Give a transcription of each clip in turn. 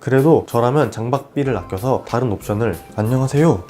그래도 저라면 장박비를 아껴서 다른 옵션을. 안녕하세요,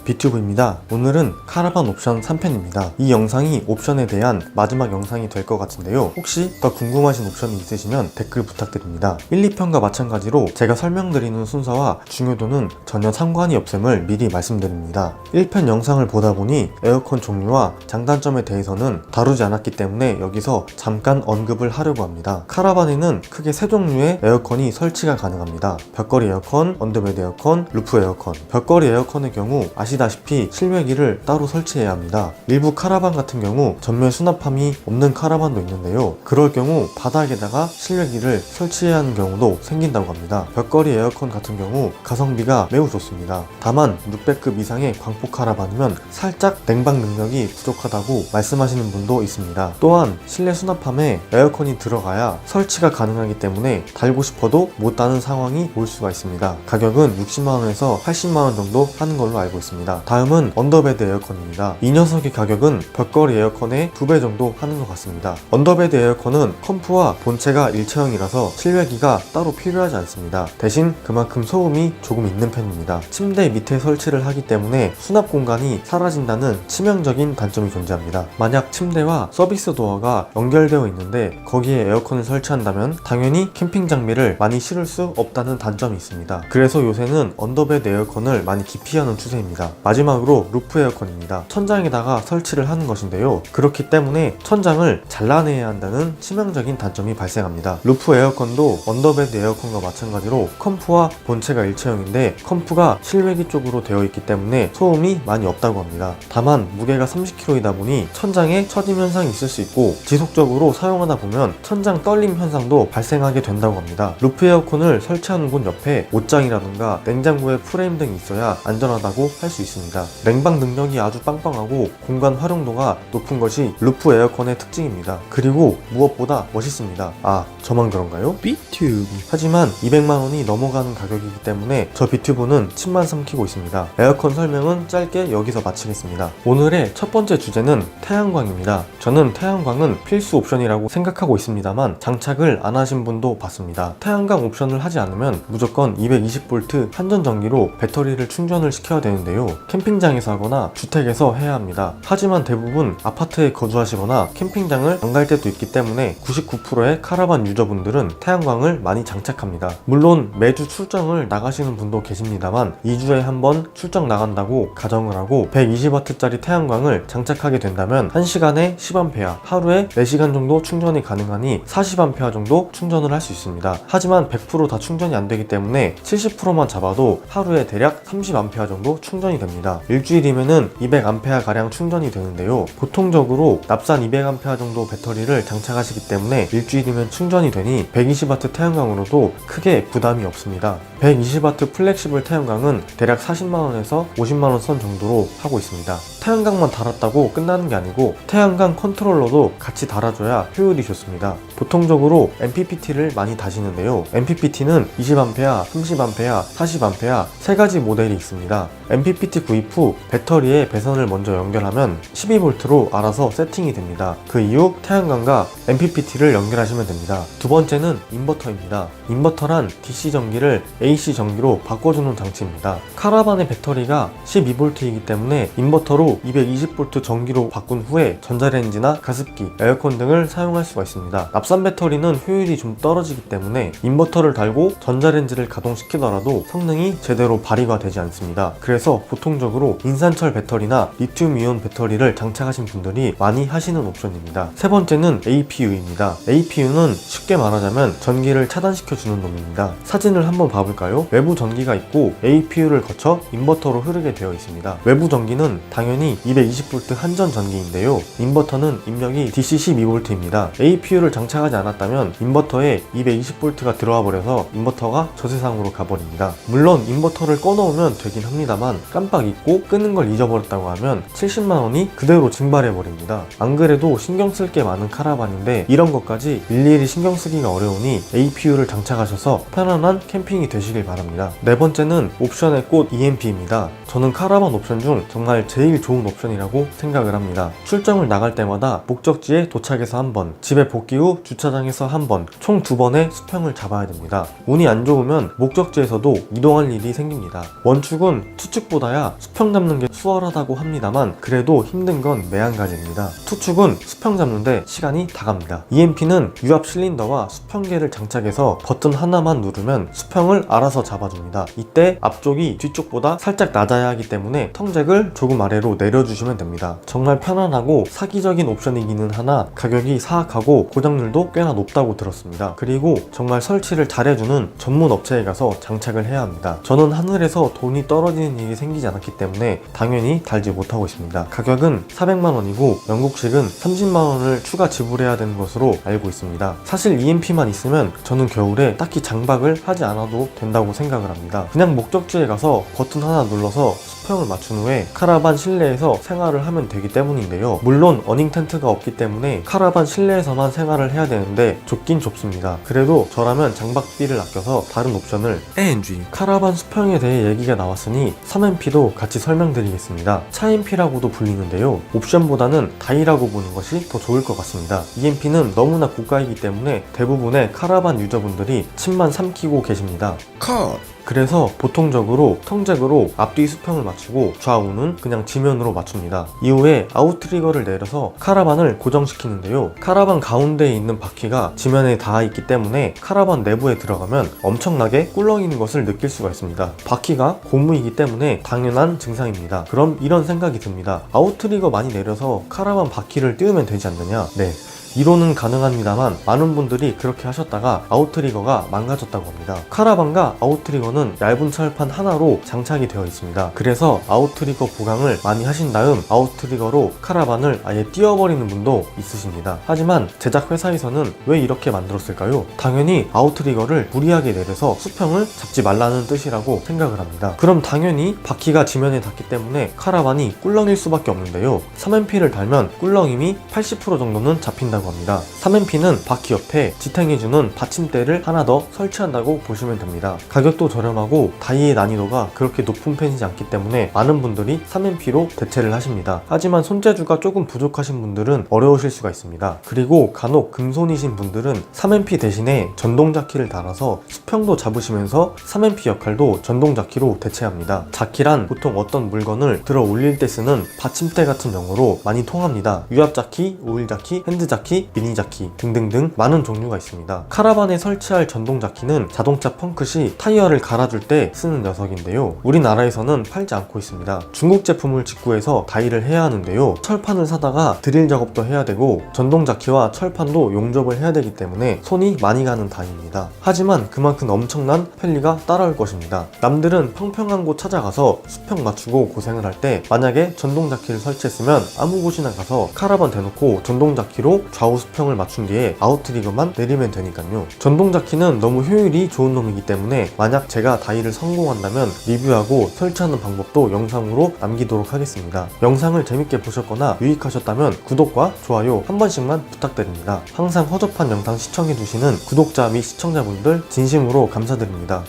비튜브입니다. 오늘은 카라반 옵션 3편입니다. 이 영상이 옵션에 대한 마지막 영상이 될 것 같은데요. 혹시 더 궁금하신 옵션이 있으시면 댓글 부탁드립니다. 1, 2편과 마찬가지로 제가 설명드리는 순서와 중요도는 전혀 상관이 없음을 미리 말씀드립니다. 1편 영상을 보다 보니 에어컨 종류와 장단점에 대해서는 다루지 않았기 때문에 여기서 잠깐 언급을 하려고 합니다. 카라반에는 크게 세 종류의 에어컨이 설치가 가능합니다. 벽걸이 에어컨, 언더베드 에어컨, 루프 에어컨. 벽걸이 에어컨의 경우 아시다시피 실외기를 따로 설치해야 합니다. 일부 카라반 같은 경우 전면 수납함이 없는 카라반도 있는데요. 그럴 경우 바닥에다가 실외기를 설치해야 하는 경우도 생긴다고 합니다. 벽걸이 에어컨 같은 경우 가성비가 매우 좋습니다. 다만 600급 이상의 광폭 카라반이면 살짝 냉방 능력이 부족하다고 말씀하시는 분도 있습니다. 또한 실내 수납함에 에어컨이 들어가야 설치가 가능하기 때문에 달고 싶어도 못 다는 상황이 올 수가 있습니다. 가격은 60만원에서 80만원 정도 하는 걸로 알고 있습니다. 다음은 언더베드 에어컨입니다. 이 녀석의 가격은 벽걸이 에어컨의 2배 정도 하는 것 같습니다. 언더베드 에어컨은 컴프와 본체가 일체형이라서 실외기가 따로 필요하지 않습니다. 대신 그만큼 소음이 조금 있는 편입니다. 침대 밑에 설치를 하기 때문에 수납 공간이 사라진다는 치명적인 단점이 존재합니다. 만약 침대와 서비스 도어가 연결되어 있는데 거기에 에어컨을 설치한다면 당연히 캠핑 장비를 많이 실을 수 없다는 단점이 있습니다. 그래서 요새는 언더베드 에어컨을 많이 기피하는 추세입니다. 마지막으로 루프 에어컨입니다. 천장에다가 설치를 하는 것인데요. 그렇기 때문에 천장을 잘라내야 한다는 치명적인 단점이 발생합니다. 루프 에어컨도 언더베드 에어컨과 마찬가지로 컴프와 본체가 일체형인데 컴프가 실외기 쪽으로 되어 있기 때문에 소음이 많이 없다고 합니다. 다만 무게가 30kg이다 보니 천장에 처짐 현상이 있을 수 있고 지속적으로 사용하다 보면 천장 떨림 현상도 발생하게 된다고 합니다. 루프 에어컨을 설치하는 곳 옆에 옷장이라든가 냉장고의 프레임 등이 있어야 안전하다고 할 수 있습니다. 냉방 능력이 아주 빵빵하고 공간 활용도가 높은 것이 루프 에어컨의 특징입니다. 그리고 무엇보다 멋있습니다. 아, 저만 그런가요? 비튜브. 하지만 200만원이 넘어가는 가격이기 때문에 저 비튜브는 침만 삼키고 있습니다. 에어컨 설명은 짧게 여기서 마치겠습니다. 오늘의 첫 번째 주제는 태양광입니다. 저는 태양광은 필수 옵션이라고 생각하고 있습니다만 장착을 안 하신 분도 봤습니다. 태양광 옵션을 하지 않으면 무조건 220V 한전전기로 배터리를 충전을 시켜야 되는데요. 캠핑장에서 하거나 주택에서 해야 합니다. 하지만 대부분 아파트에 거주하시거나 캠핑장을 안 갈 때도 있기 때문에 99%의 카라반 유저분들은 태양광을 많이 장착합니다. 물론 매주 출정을 나가시는 분도 계십니다만 2주에 한 번 출정 나간다고 가정을 하고 120W짜리 태양광을 장착하게 된다면 1시간에 10A, 하루에 4시간 정도 충전이 가능하니 40A 정도 충전을 할 수 있습니다. 하지만 100% 다 충전이 안 되기 때문에 70%만 잡아도 하루에 대략 30A 정도 충전이 됩니다. 일주일이면은 200A 가량 충전이 되는데요. 보통적으로 납산 200A 정도 배터리를 장착하시기 때문에 일주일이면 충전이 되니 120W 태양광으로도 크게 부담이 없습니다. 120W 플렉시블 태양광은 대략 40만원에서 50만원 선 정도로 하고 있습니다. 태양광만 달았다고 끝나는 게 아니고 태양광 컨트롤러도 같이 달아줘야 효율이 좋습니다. 보통적으로 MPPT를 많많이 다시는데요. MPPT는 20A, 30A, 40A 세 가지 모델이 있습니다. MPPT 구입 후 배터리에 배선을 먼저 연결하면 12V로 알아서 세팅이 됩니다. 그 이후 태양광과 MPPT를 연결하시면 됩니다. 두 번째는 인버터입니다. 인버터란 DC 전기를 AC 전기로 바꿔주는 장치입니다. 카라반의 배터리가 12V이기 때문에 인버터로 220V 전기로 바꾼 후에 전자레인지나 가습기, 에어컨 등을 사용할 수가 있습니다. 납산 배터리는 효율이 좀 떨어지기 때문에 인버터를 달고 전자레인지를 가동시키더라도 성능이 제대로 발휘가 되지 않습니다. 그래서 보통적으로 인산철 배터리나 리튬 이온 배터리를 장착하신 분들이 많이 하시는 옵션입니다. 세 번째는 APU입니다. APU는 쉽게 말하자면 전기를 차단시켜주는 놈입니다. 사진을 한번 봐볼까요? 외부 전기가 있고 APU를 거쳐 인버터로 흐르게 되어 있습니다. 외부 전기는 당연히 220V 한전 전기인데요. 인버터는 입력이 DC 12V입니다. APU를 장착하지 않았다면 인버터에 220V가 들어와 버려서 인버터가 저세상으로 가버립니다. 물론 인버터를 꺼놓으면 되긴 합니다만 깜빡 잊고 끄는 걸 잊어버렸다고 하면 70만원이 그대로 증발해버립니다. 안 그래도 신경 쓸 게 많은 카라반인데 이런 것까지 일일이 신경 쓰기가 어려우니 APU를 장착하셔서 편안한 캠핑이 되시길 바랍니다. 네 번째는 옵션의 꽃 EMP입니다. 저는 카라반 옵션 중 정말 제일 좋은 좋은 옵션이라고 생각을 합니다. 출장을 나갈 때마다 목적지에 도착해서 한 번, 집에 복귀 후 주차장에서 한 번, 총 2번의 수평을 잡아야 됩니다. 운이 안 좋으면 목적지에서도 이동할 일이 생깁니다. 원축은 투축보다야 수평 잡는 게 수월하다고 합니다만 그래도 힘든 건 매한가지입니다. 투축은 수평 잡는데 시간이 다 갑니다. EMP는 유압 실린더와 수평계를 장착해서 버튼 하나만 누르면 수평을 알아서 잡아줍니다. 이때 앞쪽이 뒤쪽보다 살짝 낮아야 하기 때문에 텅잭을 조금 아래로 내려주시면 됩니다. 정말 편안하고 사기적인 옵션이기는 하나 가격이 사악하고 고장률도 꽤나 높다고 들었습니다. 그리고 정말 설치를 잘해주는 전문 업체에 가서 장착을 해야 합니다. 저는 하늘에서 돈이 떨어지는 일이 생기지 않았기 때문에 당연히 달지 못하고 있습니다. 가격은 400만원이고 영국식은 30만원을 추가 지불해야 되는 것으로 알고 있습니다. 사실 EMP만 있으면 저는 겨울에 딱히 장박을 하지 않아도 된다고 생각을 합니다. 그냥 목적지에 가서 버튼 하나 눌러서 수평을 맞춘 후에 카라반 실내에서 생활을 하면 되기 때문인데요. 물론 어닝 텐트가 없기 때문에 카라반 실내에서만 생활을 해야 되는데 좁긴 좁습니다. 그래도 저라면 장박비를 아껴서 다른 옵션을 ANG 카라반 수평에 대해 얘기가 나왔으니 3MP도 같이 설명드리겠습니다. 차MP라고도 불리는데요. 옵션보다는 다이라고 보는 것이 더 좋을 것 같습니다. EMP는 너무나 고가이기 때문에 대부분의 카라반 유저분들이 침만 삼키고 계십니다. 컷! 그래서 보통적으로 텅잭으로 앞뒤 수평을 맞추고 좌우는 그냥 지면으로 맞춥니다. 이후에 아웃트리거를 내려서 카라반을 고정시키는데요. 카라반 가운데에 있는 바퀴가 지면에 닿아 있기 때문에 카라반 내부에 들어가면 엄청나게 꿀렁이는 것을 느낄 수가 있습니다. 바퀴가 고무이기 때문에 당연한 증상입니다. 그럼 이런 생각이 듭니다. 아웃트리거 많이 내려서 카라반 바퀴를 띄우면 되지 않느냐? 네. 이론은 가능합니다만 많은 분들이 그렇게 하셨다가 아웃트리거가 망가졌다고 합니다. 카라반과 아웃트리거는 얇은 철판 하나로 장착이 되어 있습니다. 그래서 아웃트리거 보강을 많이 하신 다음 아웃트리거로 카라반을 아예 띄워버리는 분도 있으십니다. 하지만 제작 회사에서는 왜 이렇게 만들었을까요? 당연히 아웃트리거를 무리하게 내려서 수평을 잡지 말라는 뜻이라고 생각을 합니다. 그럼 당연히 바퀴가 지면에 닿기 때문에 카라반이 꿀렁일 수밖에 없는데요. 3MP를 달면 꿀렁임이 80% 정도는 잡힌다고 합니다. 3MP는 바퀴 옆에 지탱해주는 받침대를 하나 더 설치한다고 보시면 됩니다. 가격도 저렴하고 다이의 난이도가 그렇게 높은 편이지 않기 때문에 많은 분들이 3MP로 대체를 하십니다. 하지만 손재주가 조금 부족하신 분들은 어려우실 수가 있습니다. 그리고 간혹 금손이신 분들은 3MP 대신에 전동자키를 달아서 수평도 잡으시면서 3MP 역할도 전동자키로 대체합니다. 자키란 보통 어떤 물건을 들어 올릴 때 쓰는 받침대 같은 용어로 많이 통합니다. 유압자키, 오일자키, 핸드자키, 미니자키 등등등 많은 종류가 있습니다. 카라반에 설치할 전동자키는 자동차 펑크시 타이어를 갈아줄 때 쓰는 녀석인데요. 우리나라에서는 팔지 않고 있습니다. 중국 제품을 직구해서 다이를 해야 하는데요. 철판을 사다가 드릴 작업도 해야 되고 전동자키와 철판도 용접을 해야 되기 때문에 손이 많이 가는 다이입니다. 하지만 그만큼 엄청난 편리가 따라올 것입니다. 남들은 평평한 곳 찾아가서 수평 맞추고 고생을 할 때 만약에 전동자키를 설치했으면 아무 곳이나 가서 카라반 대놓고 전동자키로 좌우 수평을 맞춘 뒤에 아웃트리거만 내리면 되니까요. 전동자키는 너무 효율이 좋은 놈이기 때문에 만약 제가 다이를 성공한다면 리뷰하고 설치하는 방법도 영상으로 남기도록 하겠습니다. 영상을 재밌게 보셨거나 유익하셨다면 구독과 좋아요 한 번씩만 부탁드립니다. 항상 허접한 영상 시청해주시는 구독자 및 시청자분들 진심으로 감사드립니다.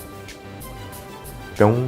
뿅.